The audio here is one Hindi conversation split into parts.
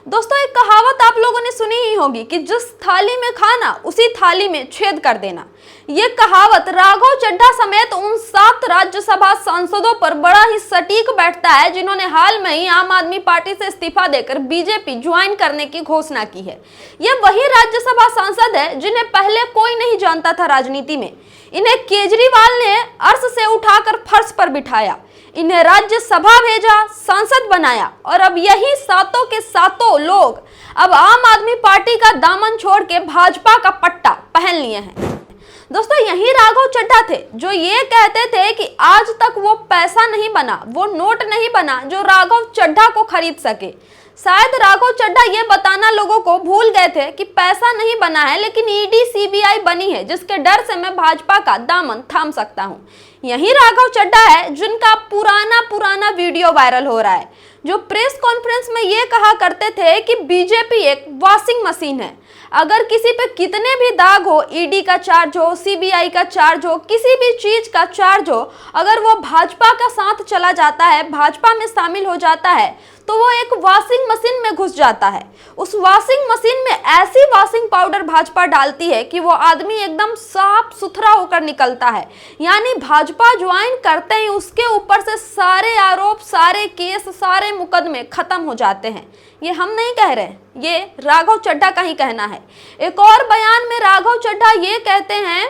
दोस्तों, एक कहावत आप लोगों ने सुनी ही होगी कि जिस थाली में खाना उसी थाली में छेद कर देना। ये कहावत राघव चड्ढा समेत उन 7 राज्यसभा सांसदों पर बड़ा ही सटीक बैठता है जिन्होंने हाल में ही आम आदमी पार्टी से इस्तीफा देकर बीजेपी ज्वाइन करने की घोषणा की है। ये वही राज्यसभा सांसद है जिन्हें पहले कोई नहीं जानता था राजनीति में। इन्हें केजरीवाल ने अर्श से उठाकर फर्श पर बिठाया, इन्हें राज्यसभा भेजा, सांसद बनाया और अब यही सातों के सातों लोग अब आम आदमी पार्टी का दामन छोड़ के भाजपा का पट्टा पहन लिए हैं। दोस्तों, यही राघव चड्ढा थे जो ये कहते थे कि आज तक वो पैसा नहीं बना, वो नोट नहीं बना जो राघव चड्ढा को खरीद सके। शायद राघव चड्ढा ये बताना लोगों को भूल गए थे कि पैसा नहीं बना है, लेकिन ईडी सीबीआई बनी है जिसके डर से मैं भाजपा का दामन थाम सकता हूं। यही राघव चड्ढा है जिनका पुराना वीडियो वायरल हो रहा है, जो प्रेस कॉन्फ्रेंस में ये कहा करते थे कि बीजेपी एक वॉशिंग मशीन है। अगर किसी पे कितने भी दाग हो, ईडी का चार्ज हो, सीबीआई का चार्ज हो, किसी भी चीज का चार्ज हो, अगर वो भाजपा का साथ चला जाता है, भाजपा में शामिल हो जाता है, तो वो एक वॉशिंग मशीन में घुस जाता है। उस वॉशिंग मशीन में ऐसी वॉशिंग पाउडर भाजपा डालती है कि वो आदमी एकदम साफ सुथरा होकर निकलता है। यानी भाजपा ज्वाइन करते ही उसके ऊपर से सारे आरोप, सारे केस, सारे मुकदमे खत्म हो जाते हैं। ये हम नहीं कह रहे, ये राघव चड्ढा का ही कहना है। एक और बयान में राघव चड्ढा ये कहते हैं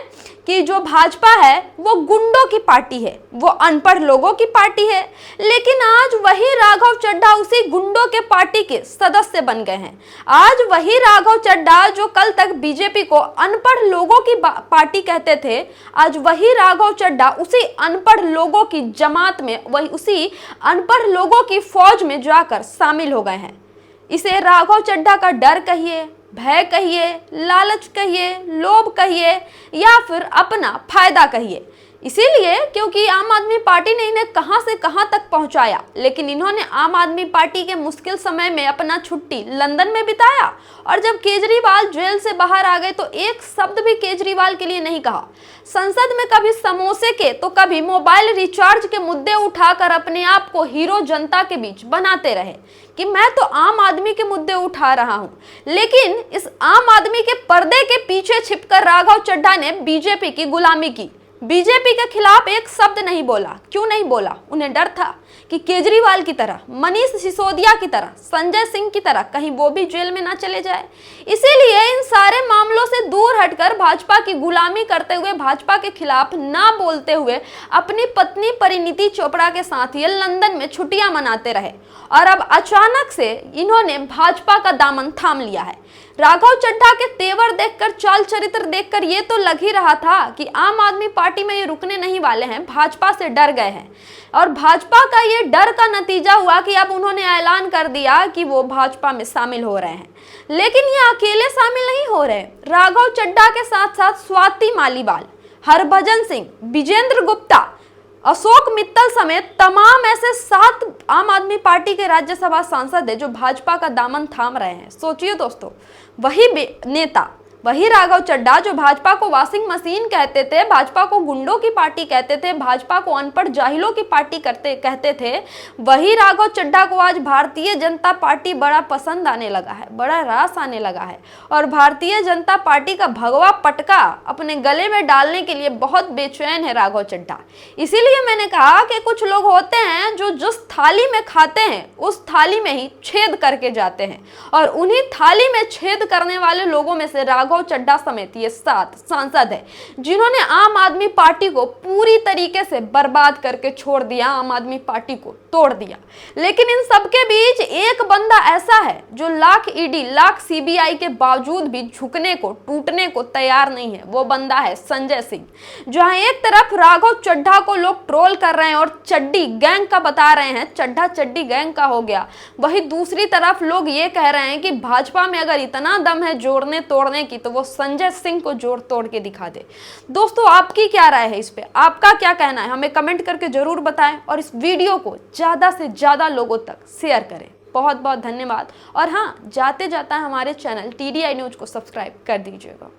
कि जो भाजपा है वो गुंडों की पार्टी है, वो अनपढ़ लोगों की पार्टी है। लेकिन आज वही राघव चड्ढा उसी गुंडों के पार्टी के सदस्य बन गए हैं। आज वही राघव चड्ढा जो कल तक बीजेपी को अनपढ़ लोगों की पार्टी कहते थे, आज वही राघव चड्ढा उसी अनपढ़ लोगों की जमात में, वही उसी अनपढ़ लोगों की फौज में जाकर शामिल हो गए हैं। इसे राघव चड्ढा का डर कहिए, भय कहिए, लालच कहिए, लोभ कहिए या फिर अपना फायदा कहिए। इसीलिए क्योंकि आम आदमी पार्टी ने इन्हें कहां से कहां तक पहुंचाया, लेकिन इन्होंने आम आदमी पार्टी के मुश्किल समय में अपना छुट्टी लंदन में बिताया और जब केजरीवाल जेल से बाहर आ गए तो एक शब्द भी केजरीवाल के लिए नहीं कहा। संसद में कभी समोसे के तो कभी मोबाइल रिचार्ज के मुद्दे उठाकर अपने आप को हीरो जनता के बीच बनाते रहे कि मैं तो आम आदमी के मुद्दे उठा रहा हूं। लेकिन इस आम आदमी के पर्दे के पीछे छिपकर राघव चड्ढा ने बीजेपी की गुलामी की, बीजेपी के खिलाफ एक शब्द नहीं बोला। क्यों नहीं बोला? उन्हें डर था कि केजरीवाल की तरह, मनीष सिसोदिया की तरह, संजय सिंह की तरह कहीं वो भी जेल में ना चले जाए। इसीलिए इन सारे मामलों से दूर हटकर भाजपा की गुलामी करते हुए, भाजपा के खिलाफ ना बोलते हुए अपनी पत्नी परिणीति चोपड़ा के साथ ये लंदन में छुट्टियां मनाते रहे और अब अचानक से इन्होंने भाजपा का दामन थाम लिया है। राघव चड्ढा के तेवर देखकर, चाल चरित्र देखकर ये तो लग ही रहा था कि आम आदमी पार्टी में ये रुकने नहीं वाले हैं, भाजपा से डर गए हैं। और भाजपा का ये डर का नतीजा हुआ कि अब उन्होंने ऐलान कर दिया कि वो भाजपा में शामिल हो रहे हैं। लेकिन ये अकेले शामिल नहीं हो रहे। राघव चड्ढा के साथ साथ स्वाति मालीवाल, हरभजन सिंह, विजेंद्र गुप्ता, अशोक मित्तल समेत तमाम ऐसे 7 आम आदमी पार्टी के राज्यसभा सांसद है जो भाजपा का दामन थाम रहे हैं। सोचिए दोस्तों, वही नेता, वही राघव चड्ढा जो भाजपा को वॉशिंग मशीन कहते थे, भाजपा को गुंडों की पार्टी कहते थे, भाजपा को अनपढ़ जाहिलों की पार्टी कहते थे, वही राघव चड्ढा को आज भारतीय जनता पार्टी बड़ा पसंद आने लगा है, बड़ा रास आने लगा है और भारतीय जनता पार्टी का भगवा पटका अपने गले में डालने के लिए बहुत बेचैन है राघव चड्ढा। इसीलिए मैंने कहा कि कुछ लोग होते हैं जो जिस थाली में खाते हैं उस थाली में ही छेद करके जाते हैं और उन्हीं थाली में छेद करने वाले लोगों में से राघव चड्ढा समेत ये 7 सांसद है जिन्होंने आम आदमी पार्टी को पूरी तरीके से बर्बाद करके छोड़ दिया, आम आदमी पार्टी को तोड़ दिया। लेकिन इन सबके बीच एक बंदा ऐसा है जो लाख ईडी, लाख सीबीआई के बावजूद भी झुकने को, टूटने को तैयार नहीं है। वो बंदा है संजय सिंह। जहां एक तरफ राघव चड्ढा को लोग ट्रोल कर रहे हैं और चड्डी गैंग का बता रहे हैं, चड्ढा चड्डी गैंग का हो गया, वही दूसरी तरफ लोग ये कह रहे हैं कि भाजपा में अगर इतना दम है जोड़ने तोड़ने की तो वो संजय सिंह को जोड़ तोड़ के दिखा दे। दोस्तों, आपकी क्या राय है इस पे? आपका क्या कहना है? हमें कमेंट करके जरूर बताएं और इस वीडियो को ज्यादा से ज्यादा लोगों तक शेयर करें। बहुत बहुत धन्यवाद। और हाँ, जाते जाता हमारे चैनल TDI न्यूज को सब्सक्राइब कर दीजिएगा।